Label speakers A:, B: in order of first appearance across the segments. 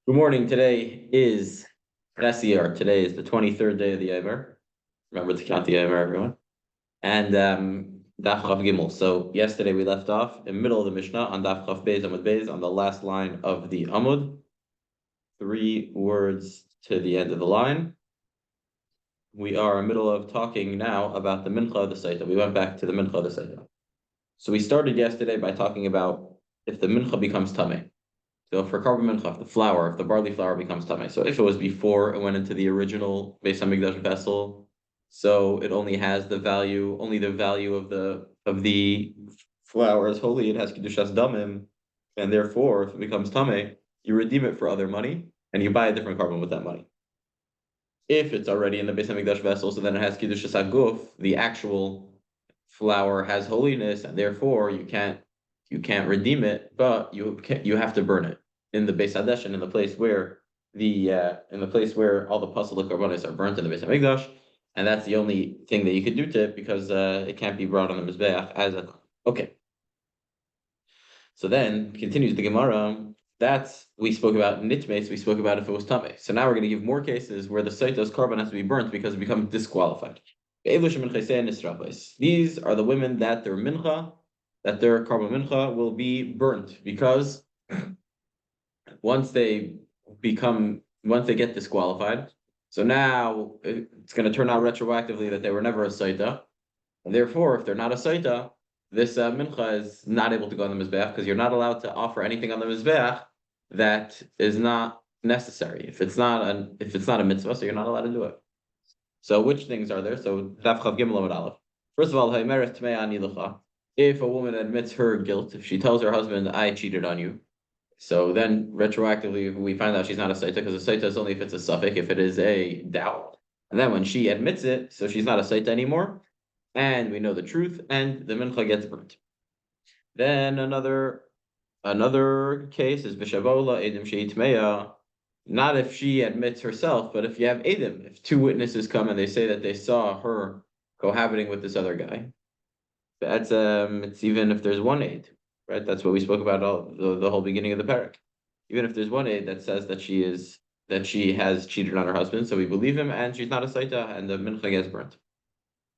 A: Good morning. Today is Nasiar. Today is the 23rd day of the Yom. Remember to count the Yom, everyone. And Daf Chav Gimel. So yesterday we left off in the middle of the Mishnah on Daf Chav Beis Amud Beis on the last line of the Amud. 3 words to the end of the line. We are in the middle of talking now about the Mincha of the Sotah. We went back to the Mincha of the Sotah. So we started yesterday by talking about if the Mincha becomes Tameh. So for carbon mincha, the flour, if the barley flour becomes tamei. So if it was before it went into the original Beis Hamikdash vessel, so it only has only the value of the flour is holy. It has kedushas damim, and therefore, if it becomes tamei, you redeem it for other money, and you buy a different carbon with that money. If it's already in the Beis Hamikdash vessel, so then it has kedushas aguf. The actual flour has holiness, and therefore you can't redeem it, but you have to burn it in the Beis Hadeshin, in the place where all the pasuk karbanos are burnt in the Beis Hamikdash, and that's the only thing that you could do to it because it can't be brought on the mizbeach as a okay. So then continues the Gemara. That's we spoke about nitmes. We spoke about if it was tameh. So now we're going to give more cases where the Sotah's carbon has to be burnt because it becomes disqualified. These are the women that their carbon mincha will be burnt because once they get disqualified, so now it's going to turn out retroactively that they were never a Sotah, and therefore, if they're not a Sotah, this mincha is not able to go on the mizbeach because you're not allowed to offer anything on the mizbeach that is not necessary. If it's not a mitzvah, so you're not allowed to do it. So which things are there? So Daf Chav Gimel Amud Aleph. First of all, Ha'imeret Tmei Ani Lecha. If a woman admits her guilt, if she tells her husband, "I cheated on you," so then retroactively we find out she's not a Sotah because a Sotah is only if it's a suffix, if it is a doubt. And then when she admits it, so she's not a Sotah anymore, and we know the truth, and the mincha gets burnt. Then another case is V'shavola Edim Sheitmeya. Not if she admits herself, but if you have Edim, if two witnesses come and they say that they saw her cohabiting with this other guy, that's it's even if there's one aid, right? That's what we spoke about the whole beginning of the parak. Even if there's one aid that says that she has cheated on her husband, so we believe him, and she's not a Sotah, and the mincha gets burnt.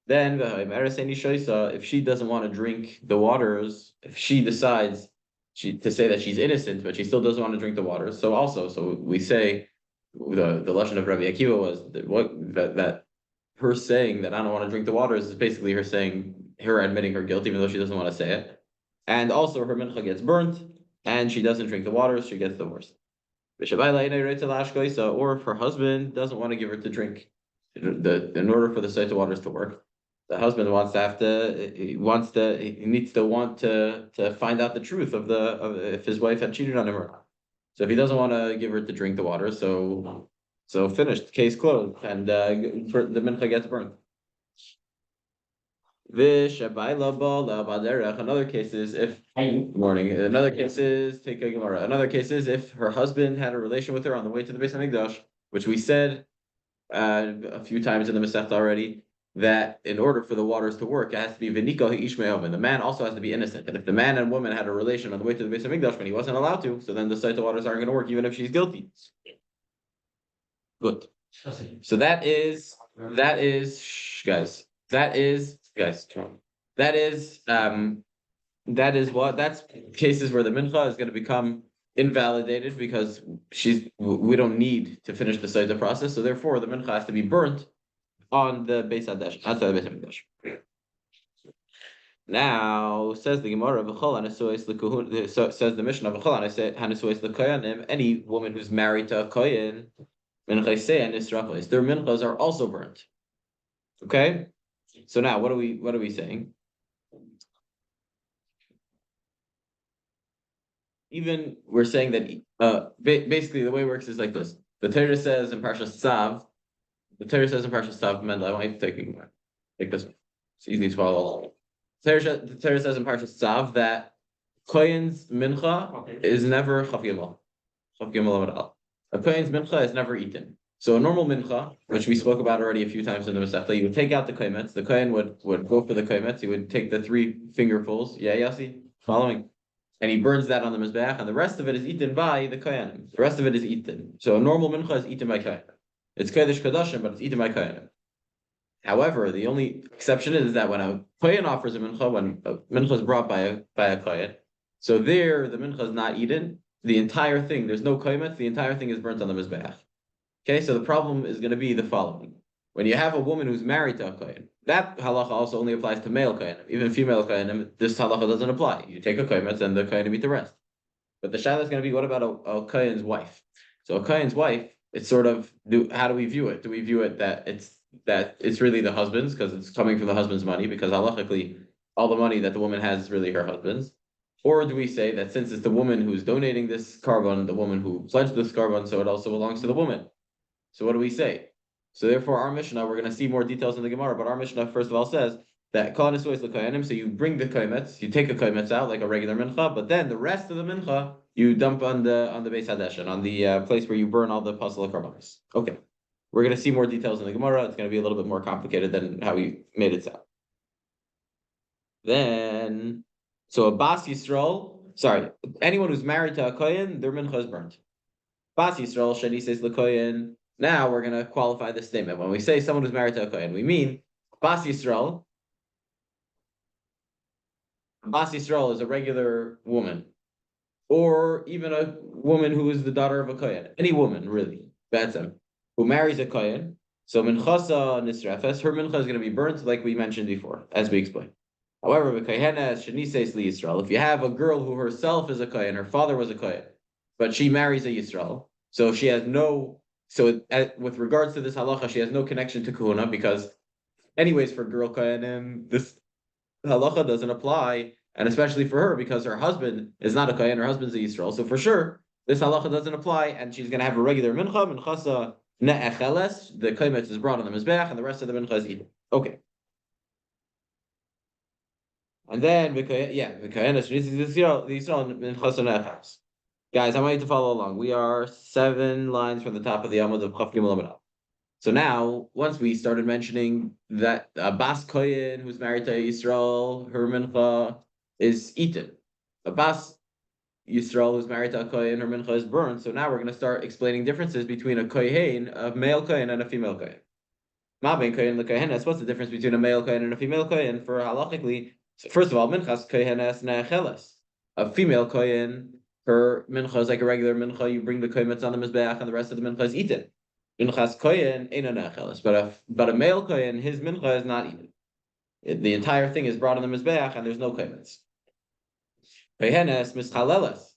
A: Then if she doesn't want to drink the waters, if she decides to say that she's innocent, but she still doesn't want to drink the waters. So we say the lesson of Rabbi Akiva was that her saying that I don't want to drink the waters is basically her admitting her guilt, even though she doesn't want to say it. And also her mincha gets burnt, and she doesn't drink the waters, she gets divorced. Or if her husband doesn't want to give her to drink, in order for the Sotah waters to work, the husband needs to want to find out the truth of if his wife had cheated on him or not. So if he doesn't want to give her to drink the water, so finished, case closed, and the mincha gets burned. Another case is if morning. Another case is take a Gemara. Another case is if her husband had a relation with her on the way to the Beis Hamikdash, which we said a few times in the Masechta already, that in order for the waters to work, it has to be v'nika ha'ishme'ov, and the man also has to be innocent. And if the man and woman had a relation on the way to the Beis Hamikdash when he wasn't allowed to, so then the Sotah waters aren't going to work, even if she's guilty. Good. So that is guys. That is that's cases where the mincha is going to become invalidated because we don't need to finish the Sotah process, so therefore the mincha has to be burnt on the Beis Hadesh, outside the Beis Hamikdash. Now says the Gemara, says the Mishnah, any woman who's married to a kohen, their minchas are also burnt. Okay, so now what are we saying? Even we're saying that basically the way it works is like this. The Torah says in Parshas Tzav, Mendel, I want you to take this one. It's easy to follow. The Torah says in Parshas Tzav that Kohen's mincha is never chaf gimel. Chaf gimel. A Kohen's mincha is never eaten. So a normal mincha, which we spoke about already a few times in the Masechta, you would take out the kohemetz. The Kohen would go for the kohemetz. He would take the 3 fingerfuls. Yeah, Yossi, following. and he burns that on the mizbeach, and the rest of it is eaten by the koyanim. The rest of it is eaten. So a normal mincha is eaten by koyanim. It's kodesh kodashim, but it's eaten by koyanim. However, the only exception is that when a kohen offers a mincha, when a mincha is brought by a kohen, so there the mincha is not eaten. The entire thing, there's no kohemet, the entire thing is burnt on the mizbeach. Okay, so the problem is going to be the following. When you have a woman who's married to a kohen, that halacha also only applies to male kohenim. Even female kohenim, this halacha doesn't apply. You take a kohemet and the kohenim eat the rest. But the shaila is going to be, what about a kohen's wife? So a kohen's wife, it's sort of, how do we view it? Do we view it that it's really the husband's because it's coming from the husband's money, because halachically all the money that the woman has is really her husband's? Or do we say that since it's the woman who's donating this carbon, the woman who pledged this carbon, so it also belongs to the woman? So what do we say? So therefore, our Mishnah, we're going to see more details in the Gemara, but our Mishnah first of all says that kol nisuos l'koyanim, so you bring the koymetz, you take a koymetz out like a regular mincha, but then the rest of the mincha you dump on the Beis Hadeshen, on the place where you burn all the pasal karbanos. Okay, we're going to see more details in the Gemara. It's going to be a little bit more complicated than how we made it sound. Then, so a Bas Yisrael, anyone who's married to a kohen, their mincha is burnt. Bas Yisrael, sheni says l'kohen. Now we're going to qualify this statement. When we say someone who's married to a kohen, we mean Bas Yisrael. Bas Yisrael is a regular woman, or even a woman who is the daughter of a kohen. Any woman, really, Betzem, who marries a kohen. So minchasa nisrefes, her mincha is going to be burnt, like we mentioned before, as we explained. However, v'kohenes shenises li Yisrael. If you have a girl who herself is a kohen, her father was a kohen, but she marries a Yisrael, so she has no. So with regards to this halacha, she has no connection to kahuna, because anyways, for girl kohenim, this halacha doesn't apply, and especially for her, because her husband is not a kohen, her husband's a Yisrael. So for sure, this halacha doesn't apply, and she's going to have a regular minchasa ne'echeles, the kohemet is brought on the mizbeach, and the rest of the mincha is eaten. Okay. And then, the Yisrael minchasa ne'echeles. Guys, I want you to follow along. We are 7 lines from the top of the Amud of Chaf Gimel Amud. So now, once we started mentioning that a Bas Kohen who's married to Yisrael, her mincha is eaten. A Bas Yisrael who's married to a Kohen, her mincha is burned. So now we're going to start explaining differences between a Kohen, a male Kohen, and a female Kohen. Ma ben Kohen leKohenes. What's the difference between a male Kohen and a female Kohen? For halachically, so first of all, minchas Kohenes ne'echeles. A female Kohen, her mincha is like a regular mincha. You bring the kohemetz on the mizbeach, and the rest of the mincha is eaten. Minchas kohen eina ne'echeles, but a male kohen, his mincha is not eaten. The entire thing is brought on the mizbeach, and there's no kohemetz. Kohenes mischaleles.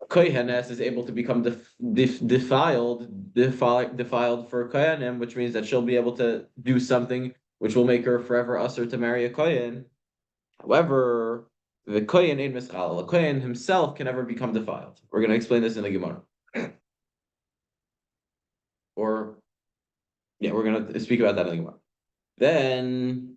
A: Kohenes is able to become defiled for kohenim, which means that she'll be able to do something which will make her forever usher to marry a kohen. However, the kohen ain't mischal. The kohen himself can never become defiled. We're going to explain this in the Gemara. We're going to speak about that in the Gemara. Then,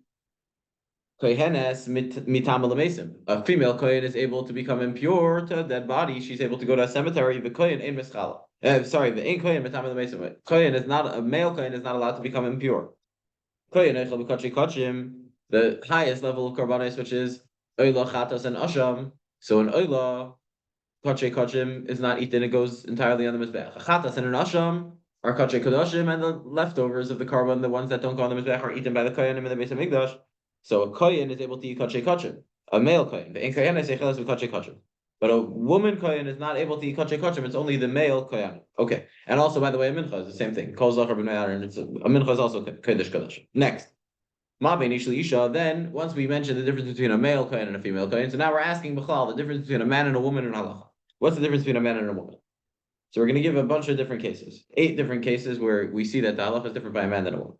A: kohenes mitam l'mesim. A female kohen is able to become impure to a dead body. She's able to go to a cemetery. The kohen ain't mischal. The ain't kohen mitam l'mesim. Kohen is not a male kohen is not allowed to become impure. Kohen echel b'kachei kachim, the highest level of karbanos, which is Oila, Chatas, and Asham. So an Oila, Kachei Kachim is not eaten, it goes entirely on the Mizbech. A Chatas and an Asham are Kachei Kodashim, and the leftovers of the carbon, the ones that don't go on the Mizbech, are eaten by the Koyanim in the Beis HaMikdash. So a Koyan is able to eat Kachei Kachim, a male Koyan. The Koyan is Eicheles with Kachei Kachim. But a woman Koyan is not able to eat Kachei Kachim, it's only the male Koyan. Okay. And also, by the way, a Mincha is the same thing. Kol Zachar b'Nei and a Mincha is also Kodesh Kodesh. Next. Then, once we mentioned the difference between a male kohen and a female kohen, so now we're asking B'chlal the difference between a man and a woman in halacha. What's the difference between a man and a woman? So we're going to give a bunch of different cases, 8 different cases where we see that the halacha is different by a man than a woman.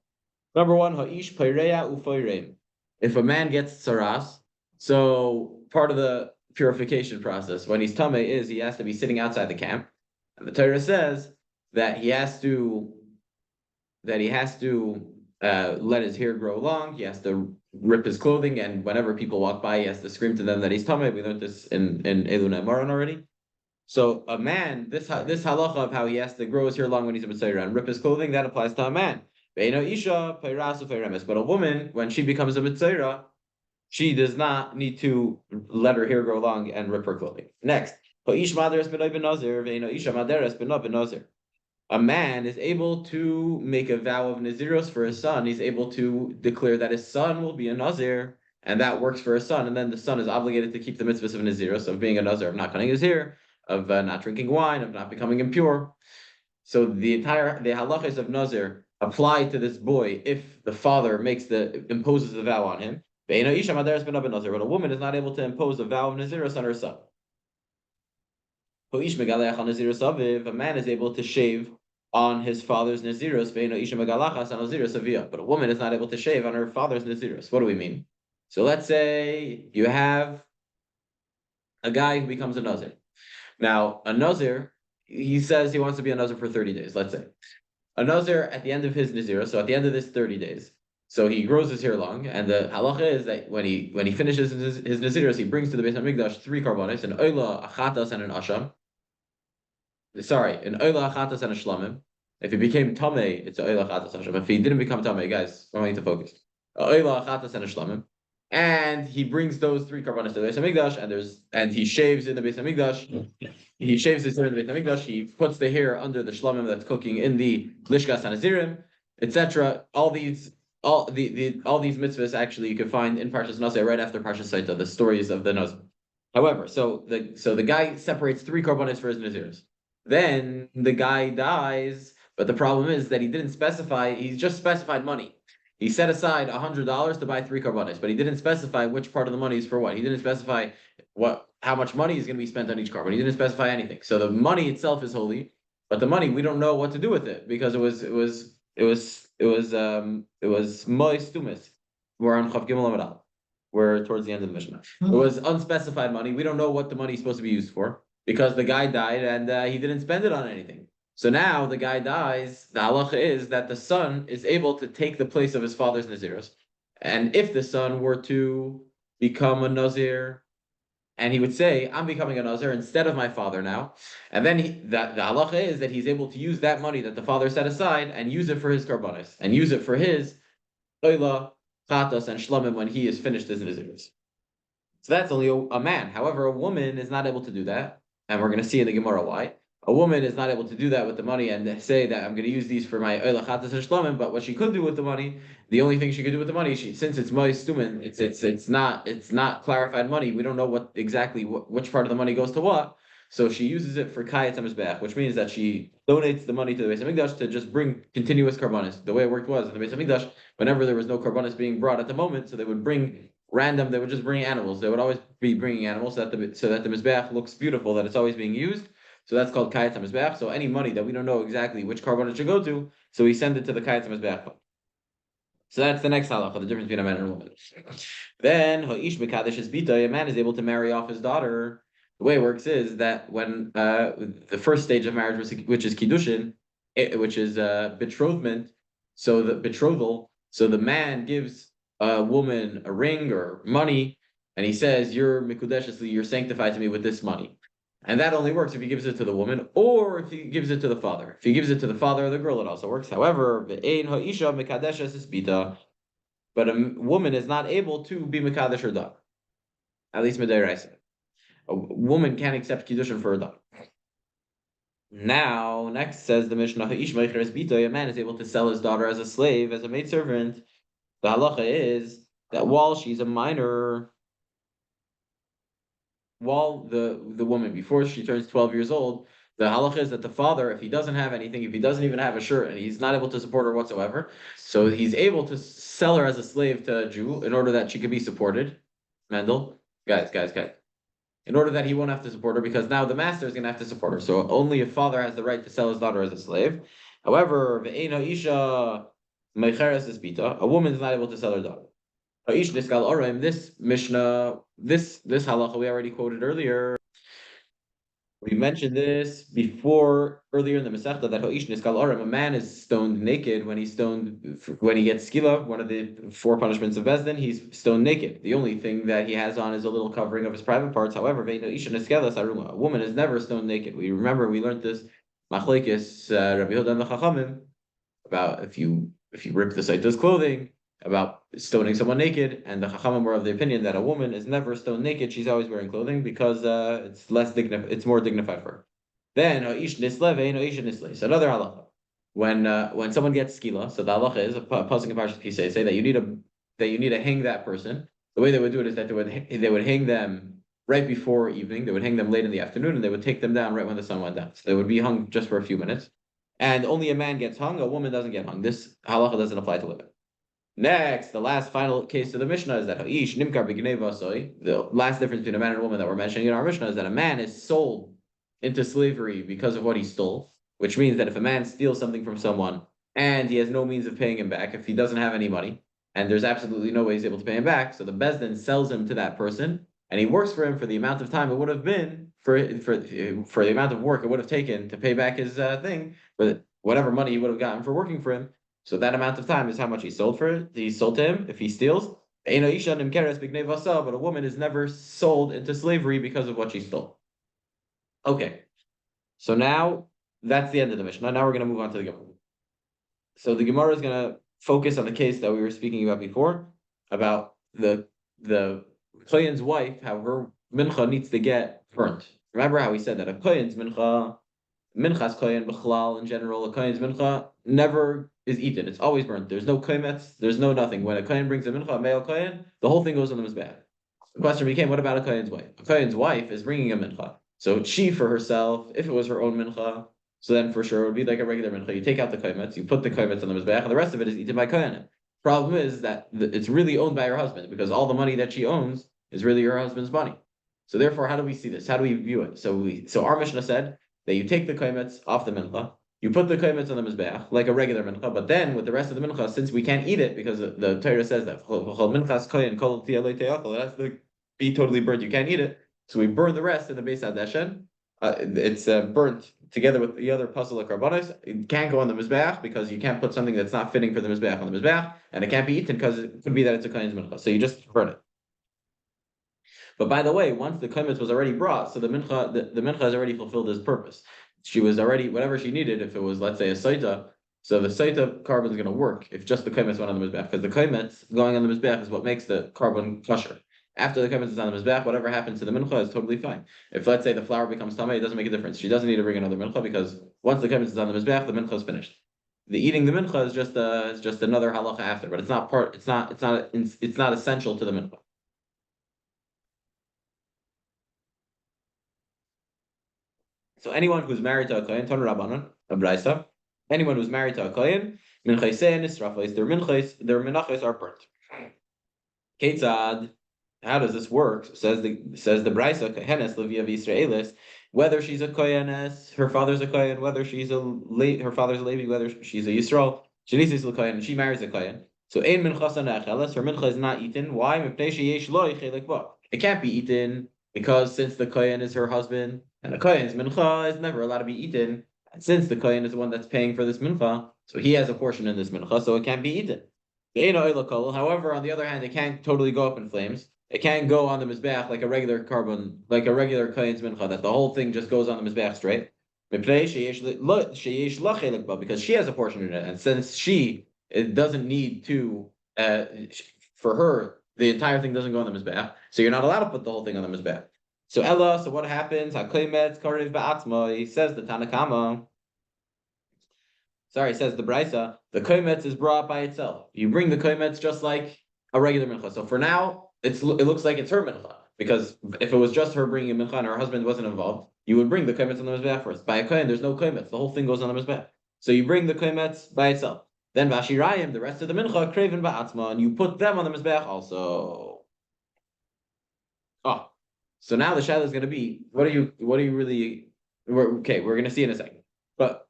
A: Number 1, ha'ish peireya ufoireim. If a man gets tsaras, so part of the purification process when he's tameh is he has to be sitting outside the camp, and the Torah says that he has to let his hair grow long. He has to rip his clothing, and whenever people walk by, he has to scream to them that he's tameh. We learned this in Elun Maran already. So a man, this halacha of how he has to grow his hair long when he's a mitzayra and rip his clothing, that applies to a man. But a woman, when she becomes a mitzayra, She does not need to let her hair grow long and rip her clothing. Next, a man is able to make a vow of Naziros for his son. He's able to declare that his son will be a Nazir, and that works for his son. And then the son is obligated to keep the mitzvahs of Naziros, of being a Nazir, of not cutting his hair, of not drinking wine, of not becoming impure. So the halachas of Nazir apply to this boy if the father imposes the vow on him. But a woman is not able to impose a vow of Naziros on her son. A man is able to shave on his father's Naziros, but a woman is not able to shave on her father's Naziros. What do we mean? So let's say you have a guy who becomes a Nazir. Now, a Nazir, he says he wants to be a Nazir for 30 days, let's say. A Nazir at the end of his Nazir, so at the end of this 30 days, so he grows his hair long, and the halacha is that when he finishes his Naziros, he brings to the Beis HaMikdash 3 karbanos, an oila, a chatas, and an asham. Sorry, an oila, a chatas, and a shlamim. If he became tamei, it's an oila, chatas, and a shlamim. If he didn't become tamei, guys, I want you to focus. A oila, a chatas, and a shlamim. And he brings those 3 karbanos to the Beis HaMikdash, and he shaves in the Beis HaMikdash. He shaves his hair in the Beis HaMikdash. He puts the hair under the shlamim that's cooking in the lishkas hanazirim, etc. All these mitzvahs actually you can find in Parshas Nazir right after Parshas Sotah, the stories of the Nazir. However, so the guy separates 3 karbanos for his nazirs. Then the guy dies, but the problem is that he didn't specify. He's just specified money. He set aside $100 to buy 3 karbanos, but he didn't specify which part of the money is for what. He didn't specify how much money is going to be spent on each carbon. He didn't specify anything. So the money itself is holy, but the money we don't know what to do with it because it was mois tumis. We're on Chav Gimel Amud Aleph. We're towards the end of the Mishnah. It was unspecified money. We don't know what the money is supposed to be used for because the guy died and he didn't spend it on anything. So now the guy dies. The halacha is that the son is able to take the place of his father's naziros, and if the son were to become a nazir, and he would say, "I'm becoming a nazir instead of my father now," and then the halacha is that he's able to use that money that the father set aside and use it for his karbanos and use it for his oila, chatas, and shlamim when he is finished his naziros. So that's only a man. However, a woman is not able to do that, and we're going to see in the Gemara why. A woman is not able to do that with the money and say that I'm going to use these for my oila, chatas, and shlamim. But what she could do with the money, the only thing she could do with the money, since it's mois tumen, it's not clarified money. We don't know which part of the money goes to what. So she uses it for kayat hamizbeach, which means that she donates the money to the Beis HaMikdash to just bring continuous karbanis. The way it worked was in the Beis HaMikdash, whenever there was no karbanis being brought at the moment, so they would bring random. They would just bring animals. They would always be bringing animals so that the mizbeach looks beautiful, that it's always being used. So that's called kayat hamizbeach. So any money that we don't know exactly which karban it should go to, so we send it to the kayat hamizbeach fund. So that's the next halacha, the difference between a man and a woman. Then ho'ish mekadesh is bita, a man is able to marry off his daughter. The way it works is that when the first stage of marriage, which is kiddushin, which is betrothment, so the betrothal, so the man gives a woman a ring or money, and he says, "You're mikudeshesly, you're sanctified to me with this money." And that only works if he gives it to the woman or if he gives it to the father. If he gives it to the father or the girl, it also works. However, but a woman is not able to be mekadesh her daughter. At least midiraisa. A woman can't accept kiddushin for her daughter. Now, next says the Mishnah, a man is able to sell his daughter as a slave, as a maidservant. The halacha is that while she's a minor, while the woman, before she turns 12 years old, the halacha is that the father, if he doesn't have anything, if he doesn't even have a shirt, and he's not able to support her whatsoever, so he's able to sell her as a slave to a Jew in order that she could be supported. Mendel, guys. In order that he won't have to support her, because now the master is going to have to support her. So only a father has the right to sell his daughter as a slave. However, a woman is not able to sell her daughter. This Mishnah, this halacha we already quoted earlier. We mentioned this before earlier in the Masechta that Ho'ish Niskal Aram, a man is stoned naked when he's stoned when he gets skila, one of the 4 punishments of Bezdin, he's stoned naked. The only thing that he has on is a little covering of his private parts. However, a woman is never stoned naked. We learned this Machlekes Rabbi Yehuda and the Chachamim about if you rip the Saita's clothing, about stoning someone naked, and the Chachamim were of the opinion that a woman is never stoned naked; she's always wearing clothing because it's less dignified, it's more dignified for her. Then ish nisle ve'ein ish nisle. So another halacha. When someone gets skila, so the halacha is a pasuk in Parashat Kisei say that you need to hang that person. The way they would do it is that they would hang them right before evening. They would hang them late in the afternoon, and they would take them down right when the sun went down. So they would be hung just for a few minutes. And only a man gets hung; a woman doesn't get hung. This halacha doesn't apply to women. Next, the last final case of the Mishnah is that Ha'ish Nimkar B'Gnei. The last difference between a man and a woman that we're mentioning in our Mishnah is that a man is sold into slavery because of what he stole, which means that if a man steals something from someone and he has no means of paying him back, if he doesn't have any money, and there's absolutely no way he's able to pay him back, so the Bezdin sells him to that person, and he works for him for the amount of time it would have been for the amount of work it would have taken to pay back his thing, for whatever money he would have gotten for working for him. So that amount of time is how much he sold for it. He sold to him if he steals. But a woman is never sold into slavery because of what she stole. Okay, so now that's the end of the Mishnah. Now we're going to move on to the Gemara. So the Gemara is going to focus on the case that we were speaking about before, about the Kohen's wife, how her mincha needs to get burnt. Remember how we said that a Kohen's minchas Kohen b'chlal in general, a Kohen's mincha never is eaten. It's always burnt. There's no kometz, there's no nothing. When a Kohen brings a mincha, a male Kohen, the whole thing goes on the mizbeach. The question became, what about a Kohen's wife? A Kohen's wife is bringing a mincha. So she, for herself, if it was her own mincha, so then for sure it would be like a regular mincha. You take out the kometz, you put the kometz on the mizbeach, and the rest of it is eaten by Kohen. Problem is that it's really owned by her husband, because all the money that she owns is really her husband's money. So therefore, how do we see this? How do we view it? So our Mishnah said that you take the kometz off the mincha, you put the kometz on the mizbeach like a regular mincha, but then with the rest of the mincha, since we can't eat it because the Torah says that it has to be totally burnt, you can't eat it. So we burn the rest in the Beis Hadeshen. It's burnt together with the other puzzle of karbanos. It can't go on the mizbeach because you can't put something that's not fitting for the mizbeach on the mizbeach, and it can't be eaten because it could be that it's a kohen's mincha. So you just burn it. But by the way, once the kometz was already brought, so the mincha has already fulfilled its purpose. She was already whatever she needed. If it was, let's say, a Sotah, so the Sotah carbon is going to work if just the kometz went on the mizbeach, because the kometz going on the mizbeach is what makes the carbon kosher. After the kometz is on the mizbeach, whatever happens to the mincha is totally fine. If, let's say, the flour becomes tamei, it doesn't make a difference. She doesn't need to bring another mincha because once the kometz is on the mizbeach, the mincha is finished. The eating the mincha is just another halacha after, but it's not part. It's not essential to the mincha. So anyone who's married to a kohen, Tanu Rabbanan, a brayso, anyone who's married to a kohen, minchasei and nisrafos, their menachos are burnt. Ketzad, how does this work? Says the brayso, kohenes levia v'Yisraelis, whether she's a kohenes, her father's a kohen, whether she's her father's a Levi, whether she's a Yisrael, shenisis l'kohen, and she marries a kohen. So ein minchasa ne'acheles, her mincha is not eaten. Why? Mipnei sheyesh lo chelek bo. It can't be eaten because since the kohen is her husband, and the kohen's mincha is never allowed to be eaten, and since the kohen is the one that's paying for this mincha, so he has a portion in this mincha, so it can't be eaten. However, on the other hand, it can't totally go up in flames. It can't go on the mizbeach like a regular carbon, like a regular kohen's mincha, that the whole thing just goes on the mizbeach straight. Because she has a portion in it, and since it doesn't need to, for her, the entire thing doesn't go on the mizbeach, so you're not allowed to put the whole thing on the mizbeach. So Ella, so what happens? He says the Tanakama. Sorry, says the Brisa. The kometz is brought by itself. You bring the kometz just like a regular mincha. So for now, it looks like it's her mincha, because if it was just her bringing a mincha and her husband wasn't involved, you would bring the kometz on the mizbeach first. By a kohen, there's no kometz. The whole thing goes on the mizbeach. So you bring the kometz by itself. Then vashirayim, the rest of the mincha, kreven ba'atzma, and you put them on the mizbeach also. Oh. So now the shadow is going to be, what are you really, we're going to see in a second. But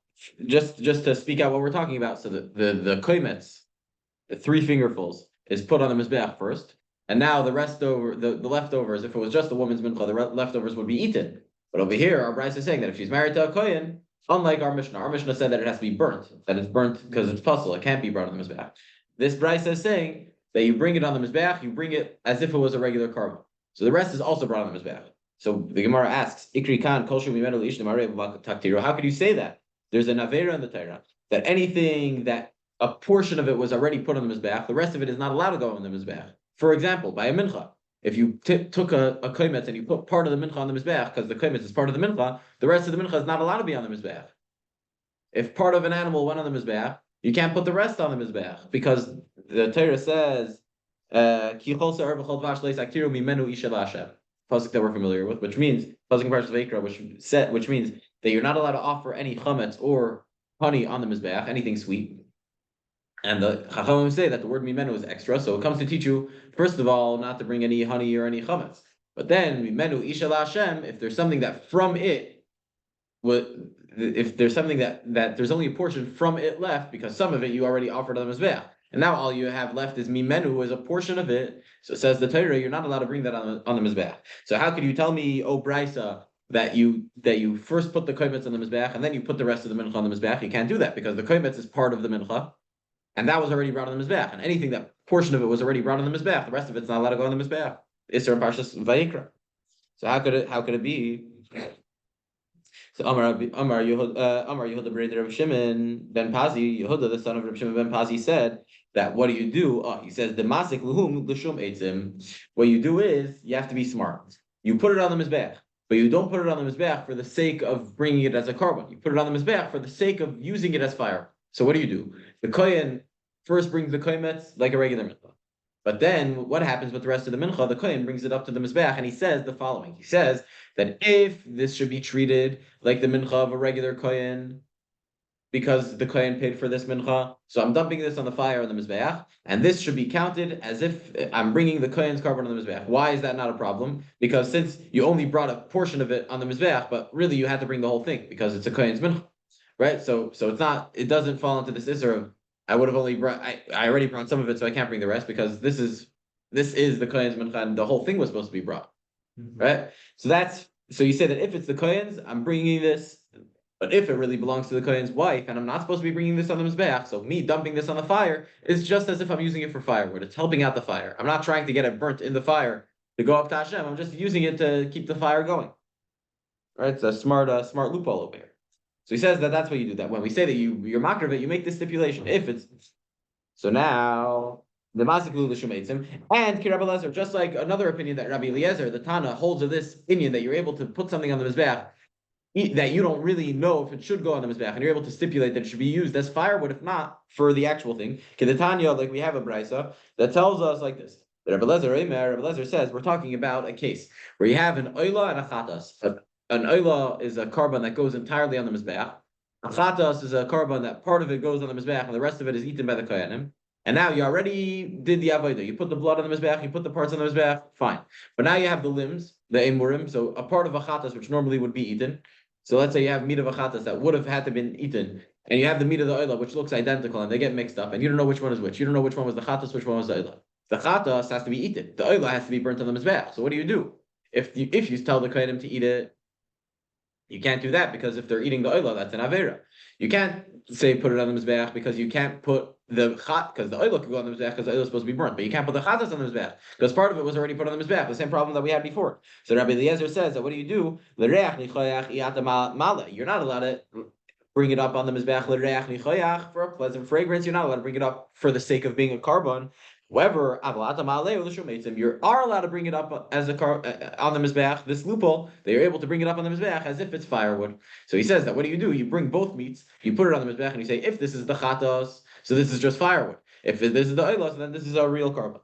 A: just to speak out what we're talking about, so the kometz, the 3 fingerfuls, is put on the mizbeach first, and now the leftovers, if it was just the woman's mincha, the leftovers would be eaten. But over here, our Bryce is saying that if she's married to a kohen, unlike our Mishnah said that it has to be burnt, that it's burnt because it's puzzle, it can't be burnt on the mizbeach. This Bryce is saying that you bring it on the mizbeach, you bring it as if it was a regular carbon. So the rest is also brought on the mizbeach. So the Gemara asks, Ikri Khan, how could you say that? There's an Avera in the Torah that anything that a portion of it was already put on the mizbeach, the rest of it is not allowed to go on the mizbeach. For example, by a mincha, if you took a kometz and you put part of the mincha on the mizbeach, because the kometz is part of the mincha, the rest of the mincha is not allowed to be on the mizbeach. If part of an animal went on the mizbeach, you can't put the rest on the mizbeach because the Torah says, "Ki chol se'er v'chol dvash leis aktiru mimenu isha la'Hashem." Pasuk that we're familiar with, which means pasuk in Parashat Vayikra, which means that you're not allowed to offer any chametz or honey on the mizbeach, anything sweet. And the Chachamim say that the word mimenu is extra, so it comes to teach you, first of all, not to bring any honey or any chametz. But then mimenu isha la'Hashem, if there's something that from it, if there's something that there's only a portion from it left, because some of it you already offered on the mizbeach, and now all you have left is mimenu as a portion of it. So it says the Torah, you're not allowed to bring that on the mizbeach. So how could you tell me, oh Brisa, that you first put the kometz on the mizbeach and then you put the rest of the mincha on the mizbeach? You can't do that because the kometz is part of the mincha, and that was already brought on the mizbeach. And anything that portion of it was already brought on the mizbeach, the rest of it's not allowed to go on the mizbeach. Isser Parshas Vayikra. So how could it be? So Amar Yehuda Breder of Shimon ben Pazi, Yehuda the son of Reb Shimon ben Pazi said that what do you do? He says the masik luhum l'shum eitzim. What you do is you have to be smart. You put it on the mizbeach, but you don't put it on the mizbeach for the sake of bringing it as a carbon. You put it on the mizbeach for the sake of using it as fire. So what do? The kohen first brings the kometz like a regular mincha. But then what happens with the rest of the mincha? The kohen brings it up to the mizbeach and he says the following. He says that if this should be treated like the mincha of a regular kohen, because the kohen paid for this mincha, so I'm dumping this on the fire on the mizbeach, and this should be counted as if I'm bringing the kohen's carbon on the mizbeach. Why is that not a problem? Because since you only brought a portion of it on the mizbeach, but really you had to bring the whole thing because it's a kohen's mincha, right? So it doesn't fall into this issue of I would have only brought. I already brought some of it, so I can't bring the rest because this is the kohen's mincha, and the whole thing was supposed to be brought, right? So you say that if it's the kohen's, I'm bringing this, but if it really belongs to the kohen's wife, and I'm not supposed to be bringing this on the mizbeach, so me dumping this on the fire is just as if I'm using it for firewood. It's helping out the fire. I'm not trying to get it burnt in the fire to go up to Hashem. I'm just using it to keep the fire going. Right? It's a smart loophole over here. So he says that that's what you do. That when we say that you're makar of it, you make this stipulation. If it's so now the masiklu l'shum eitzim and ki Rabbi Eliezer, just like another opinion that Rabbi Eliezer, the Tana, holds of this opinion that you're able to put something on the mizbeach that you don't really know if it should go on the mizbeach, and you're able to stipulate that it should be used as firewood, if not for the actual thing. Kedetanya, like we have a brisa that tells us like this. Rabbi Eliezer says we're talking about a case where you have an oila and a chatas. An oila is a carbon that goes entirely on the mizbeach. A chatas is a carbon that part of it goes on the mizbeach and the rest of it is eaten by the kohanim. And now you already did the avodah. You put the blood on the mizbeach, you put the parts on the mizbeach, fine. But now you have the limbs, the emurim, so a part of a chatas which normally would be eaten. So let's say you have meat of a chatas that would have had to been eaten, and you have the meat of the oila which looks identical, and they get mixed up, and you don't know which one is which. You don't know which one was the chatas, which one was the oila. The chatas has to be eaten. The oila has to be burnt on the mizbeach. So what do? If you tell the kohanim to eat it, you can't do that because if they're eating the oila, that's an avera. You can't say put it on the mizbeach because you can't put the chat because the oila could go on the mizbeach because the oila is supposed to be burnt, but you can't put the chatas on the mizbeach because part of it was already put on the mizbeach. The same problem that we had before. So Rabbi Eliezer says that what do? You're not allowed to bring it up on the mizbeach for a pleasant fragrance. You're not allowed to bring it up for the sake of being a carbon. However, you are allowed to bring it up as a on the mizbeach. This loophole, they are able to bring it up on the mizbeach as if it's firewood. So he says that what do? You bring both meats, you put it on the mizbeach, and you say, if this is the chatas, so this is just firewood. If this is the oilos, then this is a real carbon.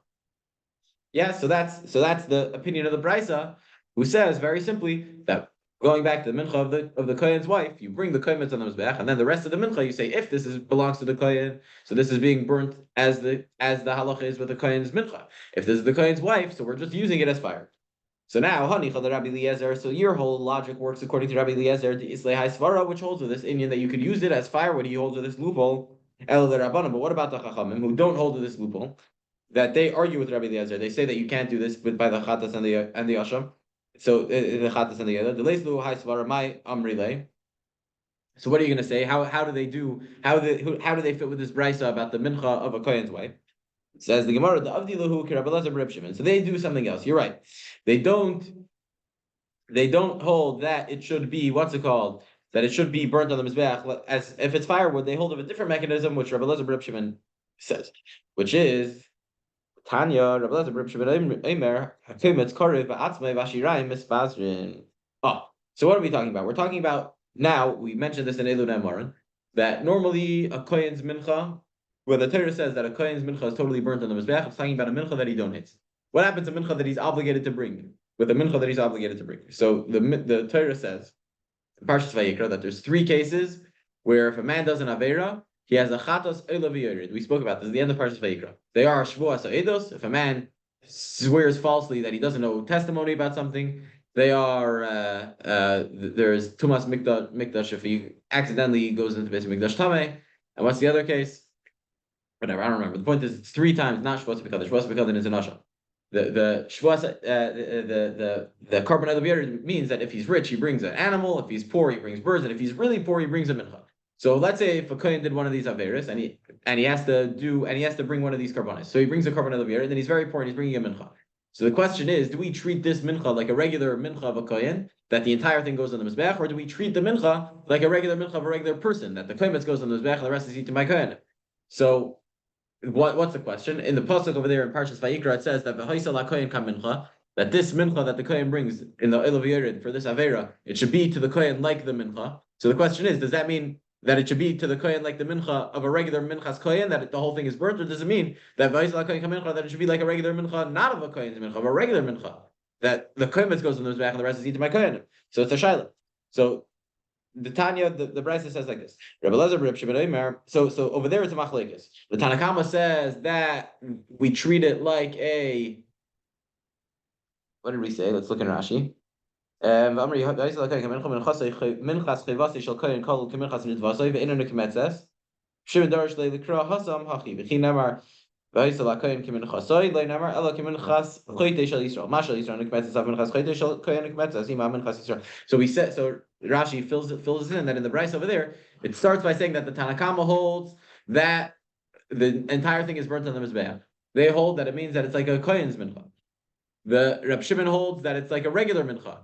A: Yeah, so that's the opinion of the brisa, who says very simply that going back to the mincha of the kohen's wife, you bring the kohen on the mizbeach, and then the rest of the mincha you say if this belongs to the kohen, so this is being burnt as the halacha is with the kohen's mincha. If this is the kohen's wife, so we're just using it as fire. So now, Hanicha the Rabbi Eliezer. So your whole logic works according to Rabbi Eliezer, the Islay Haisvara, which holds with this Indian that you could use it as fire. What do you hold with this loophole? El the Rabbanim. But what about the Chachamim who don't hold to this loophole? That they argue with Rabbi Eliezer. They say that you can't do this by the chatas and the asham. So the chatas and the yada. The leislu haisvara my amrile. So what are you going to say? How do they fit with this brisa about the mincha of a kohen's wife? It says the Gemara, the avdilahu kirabelazar Reb Shimon. So they do something else. You're right. They don't hold that it should be what's it called? that it should be burnt on the mizbeach. As if it's firewood, they hold of a different mechanism, which Rabbi Elazar Reb Shimon says, which is Tanya, Rabbi Elazar Reb Shimon Eimer Hakimitz Korev Ba'atzmei Vashirayim Mispazrin. Oh, so what are we talking about? We're talking about now. We mentioned this in Elul Nemarin that normally a kohen's mincha, when the Torah says that a kohen's mincha is totally burnt on the mizbeach, it's talking about a mincha that he donates. What happens to mincha that he's obligated to bring? With a mincha that he's obligated to bring. So the Torah says in Parshas Vayikra that there's 3 cases where if a man does an avera, he has a chatos oila v'yored. We spoke about this at the end of Parshas Vayikra. They are shvuas ha'edos. If a man swears falsely that he doesn't know testimony about something, they are there's tumas mikdash if he accidentally goes into basic mikdash tameh. And what's the other case? Whatever, I don't remember. The point is, it's 3 times, not shvuas b'kadin. Shvuas b'kadin is an asha. The shvuas the carbon elevator means that if he's rich, he brings an animal. If he's poor, he brings birds, and if he's really poor, he brings a mincha. So let's say if a kohen did one of these averis and he has to bring one of these carbonis. So he brings a carbon elevator, and then he's very poor and he's bringing a mincha. So the question is, do we treat this mincha like a regular mincha of a kohen, that the entire thing goes on the mizbeach, or do we treat the mincha like a regular mincha of a regular person, that the kohen goes on the mizbeach and the rest is eaten by kohen? So what's the question? In the pasuk over there in Parshas Vayikra, it says that v'haisa la kohen kam mincha, that this mincha that the kohen brings in the Elav Yerid for this avera, it should be to the kohen like the mincha. So the question is, does that mean that it should be to the kohen like the mincha of a regular minchas kohen, that the whole thing is burnt, or does it mean that v'haisa la kohen kam mincha, that it should be like a regular mincha, not of a kohen's mincha, of a regular mincha, that the kohen goes on the mizbeach and the rest is eaten by kohen? So it's a shaila. So the Tanya, the Brisa says like this. Rabbi Elazar Reb Shimon Omer. So over there it's a machlekes. The Tanna Kama says that we treat it like a. What did we say? Let's look in Rashi. Shimon Darash le'likra hasam hachi v'chi namar. V'haisa la'koyin kimin chasoi le'namar ela kimin chas choyte shel Yisrael. Ma shel Yisrael nikmetzes av min chas choyte shel koyin nikmetzes ima min chas Yisrael. So we said, so Rashi fills in that in the Bryce over there, it starts by saying that the Tanna Kama holds that the entire thing is burnt on the mizbeach. They hold that it means that it's like a kohen's mincha. The Reb Shimon holds that it's like a regular mincha.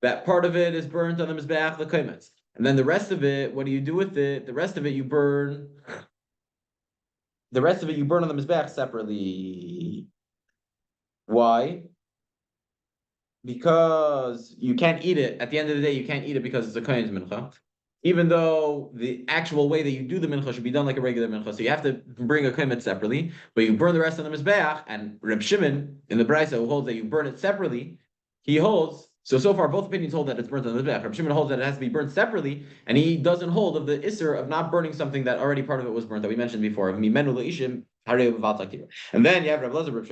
A: That part of it is burnt on the mizbeach, the kohetz. And then the rest of it, what do you do with it? The rest of it you burn. The rest of it you burn on the mizbeach separately. Why? Because you can't eat it. At the end of the day, you can't eat it because it's a kohen's mincha. Even though the actual way that you do the mincha should be done like a regular mincha. So you have to bring a kohen separately, but you burn the rest on the mizbeach. And Reb Shimon in the Brisa who holds that you burn it separately, he holds. So far, both opinions hold that it's burnt on the mizbeach. Reb Shimon holds that it has to be burnt separately, and he doesn't hold of the isser of not burning something that already part of it was burnt, that we mentioned before. And then you have Reb Elazar Reb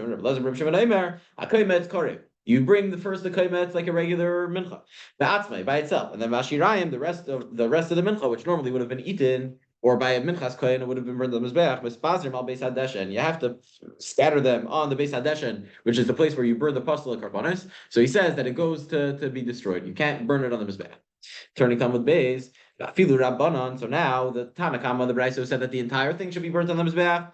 A: Shimon Eimer, HaKoymetz Korev. You bring the koymetz like a regular mincha, the atzmai by itself, and then vashirayim, the rest of the mincha, which normally would have been eaten, or by a minchas kohen, it would have been burned on the mizbeach, mispazrim al beis hadeshen. You have to scatter them on the beis hadeshen, which is the place where you burn the pastel karbonis. So he says that it goes to be destroyed. You can't burn it on the mizbeach. Turning Talmud Beis, Filu Rabbanon. So now the Tanna Kama, the Brayso, said that the entire thing should be burnt on the mizbeach.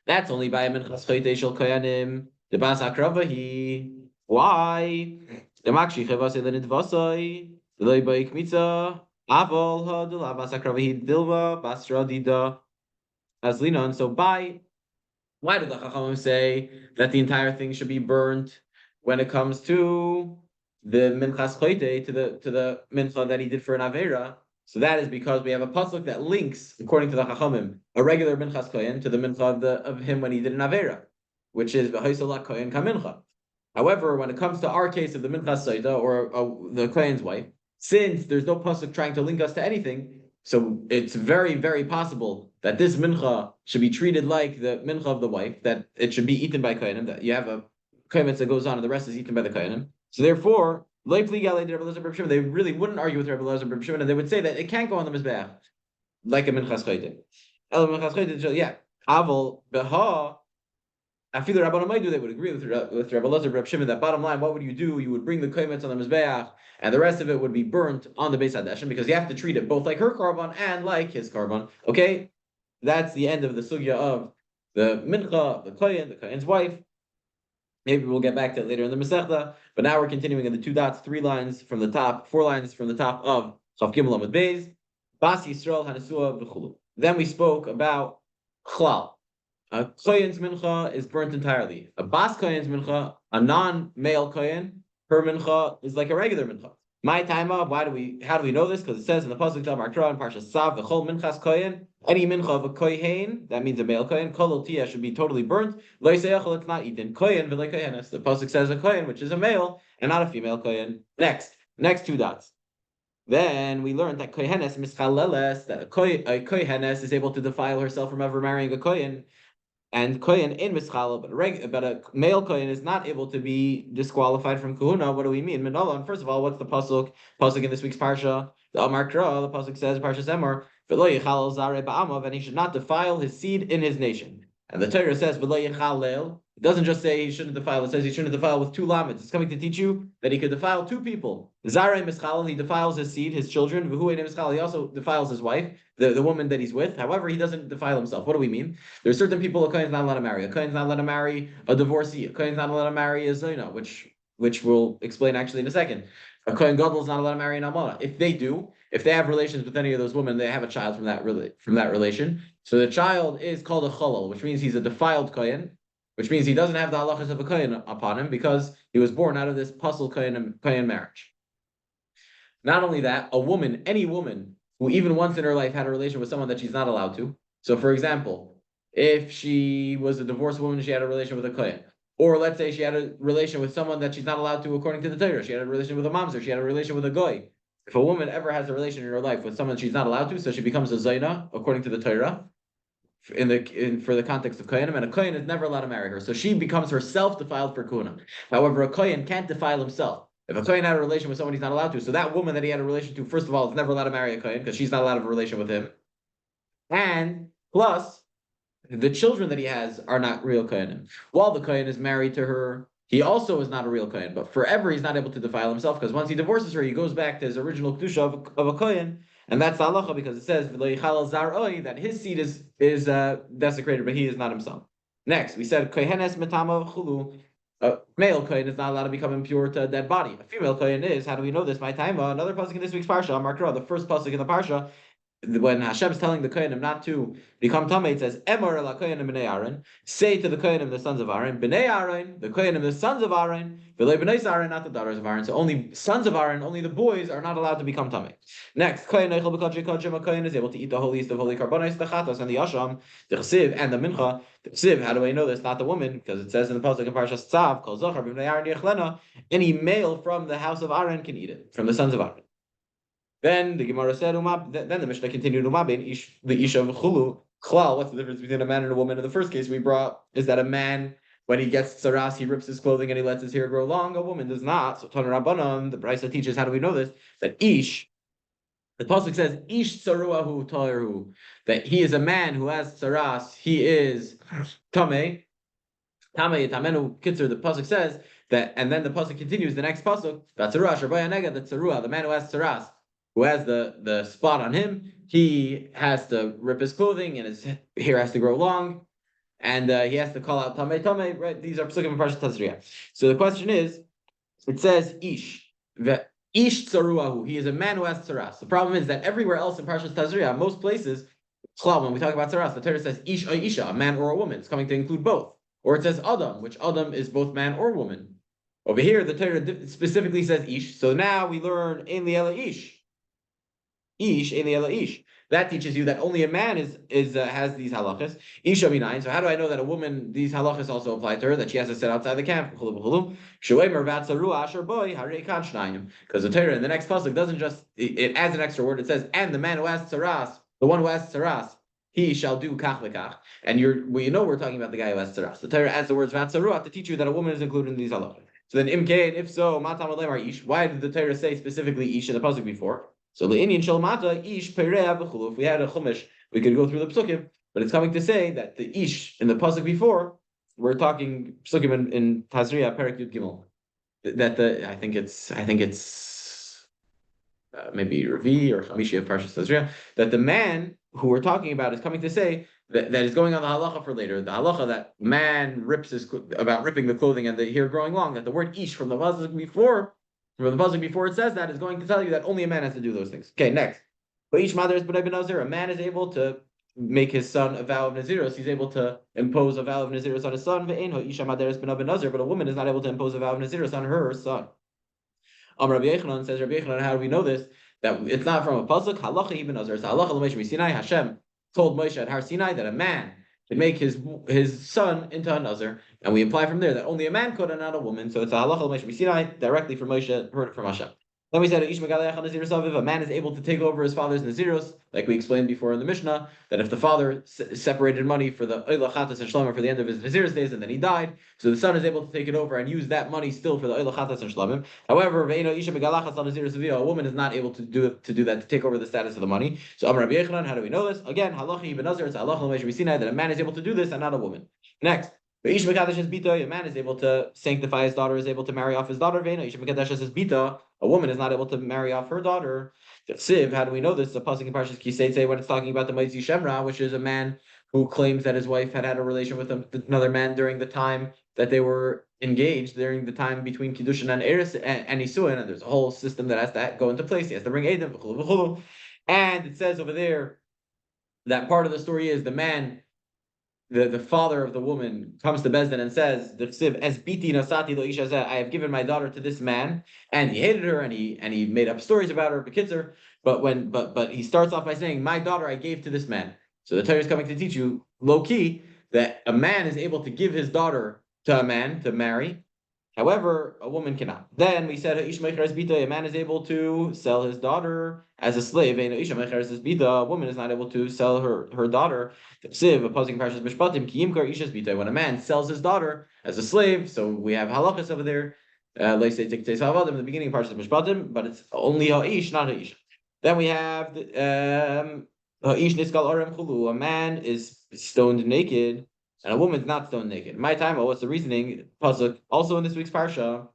A: That's only by a minchas choyte shel koyanim. The bas akravahi. Why? The makshi chevase lenidvasai. The loy baik mitzah. Aval hadul bas akravahi dilva basra dida aslinon. So why did the Chachamim say that the entire thing should be burnt when it comes to the minchas choyte, to the mincha that he did for an avera? So that is because we have a pasuk that links, according to the Chachamim, a regular minchas kohen to the mincha of him when he did an avera, which is v'hoisalak kohen kamincha. However, when it comes to our case of the minchas Sotah or the kohen's wife, since there's no pasuk trying to link us to anything, so it's very, very possible that this mincha should be treated like the mincha of the wife, that it should be eaten by kohenim, that you have a kohen that goes on and the rest is eaten by the kohenim. So therefore, they really wouldn't argue with Rabbi Elazar Reb Shimon, and they would say that it can't go on the mizbeach like a minchas choyte. Yeah, aval beha. Afilu Rabbanon might do. They would agree with Rabbi Elazar Reb Shimon that bottom line, what would you do? You would bring the kohetz on the mizbeach, and the rest of it would be burnt on the beis hadeshen, because you have to treat it both like her carbon and like his carbon. Okay, that's the end of the sugya of the mincha, the kohen's wife. Maybe we'll get back to it later in the Masechta, but now we're continuing in the two dots, 3 lines from the top, 4 lines from the top of Chav Gimel Amud Beis, Bas Yisrael Hanasua v'chulu. Then we spoke about Chlal. A Kohen's mincha is burnt entirely. A Bas Kohen's mincha, a non-male Kohen, her mincha is like a regular mincha. My time of how do we know this? Because it says in the pasuk Tal Markra in Parsha Sav v'chol minchas Kohen, any mincha of a Kohen, that means a male Kohen, kol tia should be totally burnt. Lo yisayachol, it's not eaten. Kohen v'le Kohenes. The pasuk says a Kohen, which is a male and not a female Kohen. Next 2 dots. Then we learned that Kohenes mischaleles, that a Kohenes is able to defile herself from ever marrying a Kohen. And Kohen in Mischal, but a male Kohen is not able to be disqualified from Kahuna. What do we mean? Minolan, first of all, what's the pasuk? Pasuk in this week's Parsha, the Amar Kra, the pasuk says, Parsha Semor, V'lo yichal zare ba'amav, and he should not defile his seed in his nation. And the Torah says, V'lo yichalel. It doesn't just say he shouldn't defile, it says he shouldn't defile with 2 lamets. It's coming to teach you that he could defile 2 people. Zare Mischal, he defiles his seed, his children. V'hu Mischal, he also defiles his wife, the woman that he's with. However, he doesn't defile himself. What do we mean? There's certain people a Kohen's not allowed to marry. A Kohen's not allowed to marry a divorcee. A Kohen's not allowed to marry a Zayna, which we'll explain actually in a second. A Kohen Gadol is not allowed to marry an Almana. If they have relations with any of those women, they have a child from that relation. So the child is called a Cholol, which means he's a defiled Kohen, which means he doesn't have the halachas of a Kohen upon him because he was born out of this Pasul Kohen marriage. Not only that, any woman who even once in her life had a relation with someone that she's not allowed to. So, for example, if she was a divorced woman, she had a relation with a Kohen. Or let's say she had a relation with someone that she's not allowed to according to the Torah. She had a relation with a mamzer. She had a relation with a goy. If a woman ever has a relation in her life with someone she's not allowed to, so she becomes a zayna according to the Torah, for the context of Kohenim, and a Kohen is never allowed to marry her. So she becomes herself defiled for Kuna. However, a Kohen can't defile himself. If a Kohen had a relation with someone he's not allowed to, so that woman that he had a relation to, first of all, is never allowed to marry a Kohen because she's not allowed to have a relation with him. And plus, the children that he has are not real Kohenim. While the Kohen is married to her, he also is not a real Kohen, but forever he's not able to defile himself because once he divorces her, he goes back to his original Kedusha of a Kohen, and that's the halacha because it says that his seed is desecrated, but he is not himself. Next, we said Kohenes metama chulu. A male Kohen is not allowed to become impure to a dead body. A female Kohen is. How do we know this? My time. Another pasuk in this week's parsha, Markra, the first pasuk in the parsha. When Hashem is telling the Kohenim not to become Tamei, it says, Emor la Kohenim b'nei Aaron, say to the Kohenim, the sons of Aaron, b'nei Aaron, the Kohenim, the sons of Aaron, v'lei b'nei Aaron, not the daughters of Aaron. So only sons of Aaron, only the boys are not allowed to become Tamei. Next, Kohen Eichel b'kodshei kodshim, a Kohen is able to eat the holiest of holy karbonos, the chatos, and the asham, the chesiv, and the mincha. The chesiv, how do I know this? Not the woman, because it says in the pasuk in Parshas Tzav, Kol zochar b'nei Aaron yechlena, any male from the house of Aaron can eat it, from the sons of Aaron. Then the Gemara said, then the Mishnah continued, the Isha v'chulu, chlal, what's the difference between a man and a woman? In the first case we brought is that a man, when he gets tsaras, he rips his clothing and he lets his hair grow long. A woman does not. So Tana Rabbanan, the Brisa teaches, how do we know this? That Ish, the pasuk says, Ish tsaruahu ta'iru, that he is a man who has tsaras, he is tamei. Tamei tamenu kitzer, the pasuk says that, and then the pasuk continues, the next pasuk, that tzarua, shabaya nega, the tzarua, the man who has tsaras, who has the spot on him, he has to rip his clothing and his hair has to grow long, and he has to call out Tamei Tamei, right? These are Psukim in Parashat Tazria. So the question is, it says Ish, Ish Tzaruahu, he is a man who has Tzaras. The problem is that everywhere else in Parashat Tazria, most places, when we talk about Tzaras, the Torah says Ish or Isha, a man or a woman. It's coming to include both. Or it says Adam, which Adam is both man or woman. Over here, the Torah specifically says Ish, so now we learn Ein Li'ela Ish. Ish, Ish. That teaches you that only a man has these halachas. Isha minayin. So how do I know that a woman, these halachas also apply to her, that she has to sit outside the camp? Because the Torah in the next pasuk doesn't just, it adds an extra word. It says, and the man who has tzaras, the one who has tzaras, he shall do kach v'kach. And we're talking about the guy who has tzaras. The Torah adds the words vatzaruah to teach you that a woman is included in these halachas. So then imkein, if so, matam alemar ish. Why did the Torah say specifically ish in the pasuk before? So the Indian shalmata ish pereah v'chulu. If we had a chumash, we could go through the psukim, but it's coming to say that the ish in the pasuk before, we're talking psukim in Tazria Perek Yud Gimel. That I think it's maybe Ravi or Chamishi of Parshas Tazria, that the man who we're talking about is coming to say that is going on the halacha for later. The halacha that man rips about ripping the clothing and the hair growing long. That the word ish from the pasuk before it says that is going to tell you that only a man has to do those things. Okay, next. But ish mother is b'nai nazir. A man is able to make his son a vow of Nazirus. He's able to impose a vow of Nazirus on his son. But a woman is not able to impose a vow of Nazirus on her son. Rabbi Yechanan says, Rabbi Yechanan, how do we know this? That it's not from a pasuk. Halacha ibn Nazir. It's halacha l'Moshe Sinai. Hashem told Moshe at Har Sinai that a man can make his son into a Nazir, and we imply from there that only a man could and not a woman. So it's a halacha l'Moshe Sinai directly from Moshe, heard it from Hashem. Then we said if a man is able to take over his father's naziros, like we explained before in the Mishnah, that if the father separated money for the oila chatas and shlamim for the end of his naziros days and then he died, so the son is able to take it over and use that money still for the oila chatas and shlamim. However, a woman is not able to do that, to take over the status of the money. So Rabbi Yechanan, how do we know this? Again, halacha ibn Nazir, it's halacha l'Moshe Sinai that a man is able to do this and not a woman. Next. A man is able to sanctify his daughter, is able to marry off his daughter. A woman is not able to marry off her daughter. Siv, how do we know this? The pasuk in Parshas Kisei when it's talking about the Maitzi Shemra, which is a man who claims that his wife had a relation with another man during the time that they were engaged, during the time between Kiddushin and Eris and Isuin, and there's a whole system that has to go into place. He has to bring Eidim, and it says over there that part of the story is the man. The father of the woman comes to Bezdin and says, I have given my daughter to this man, and he hated her and he made up stories about her, Bekitzer, but he starts off by saying, my daughter I gave to this man. So the Torah is coming to teach you, low key, that a man is able to give his daughter to a man to marry. However, a woman cannot. Then we said a man is able to sell his daughter as a slave. A woman is not able to sell her daughter. When a man sells his daughter as a slave, so we have halachas over there. In the beginning part of Mishpatim, but it's only ha'ish, not ha'ish. Then we have ha'ish niskal arem chulu. A man is stoned naked. And a woman's not stoned naked. My time, what's the reasoning? Pasuk. Also in this week's parsha,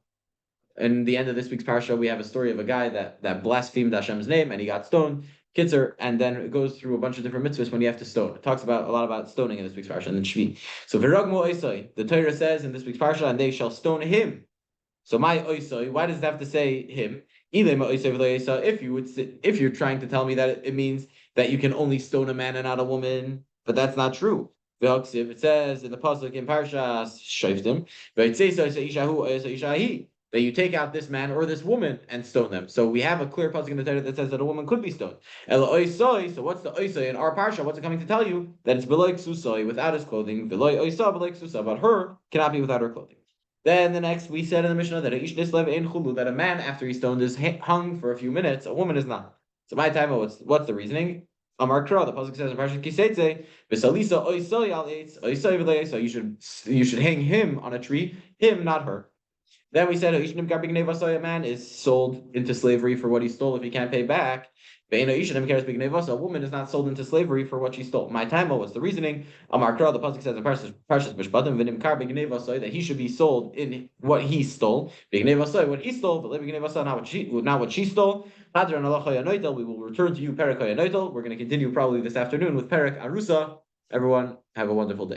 A: in the end of this week's parsha, we have a story of a guy that blasphemed Hashem's name and he got stoned. Kitzer, and then it goes through a bunch of different mitzvahs when you have to stone. It talks about a lot about stoning in this week's parsha and then Shvi. So Viragmo Oisai, the Torah says in this week's parsha, and they shall stone him. So my Oisai, why does it have to say him? If you're trying to tell me that it means that you can only stone a man and not a woman, but that's not true. It says in the pasuk in Parshas Shoftim, that you take out this man or this woman and stone them. So we have a clear pasuk in the Torah that says that a woman could be stoned. So what's the oisai in our parsha? What's it coming to tell you? That it's beloy ksusai, without his clothing. Beloy oisa, beloy ksusa, but her cannot be without her clothing. Then the next we said in the Mishnah that that a man after he's stoned is hung for a few minutes. A woman is not. So my time, what's the reasoning? Amar Kra, the pasuk says in Parashat Kiseitze, "V'salisa oisoi al eitz, oisoi v'leisa." You should hang him on a tree, him, not her. Then we said a man is sold into slavery for what he stole if he can't pay back. A woman is not sold into slavery for what she stole. My time, what's the reasoning? Amar Kra, the pasuk says in Parashat Mishpatim, that he should be sold in what he stole. What he stole, but not what she stole. We will return to you Perek Hayanoitel. We're going to continue probably this afternoon with Perek Arusa. Everyone, have a wonderful day.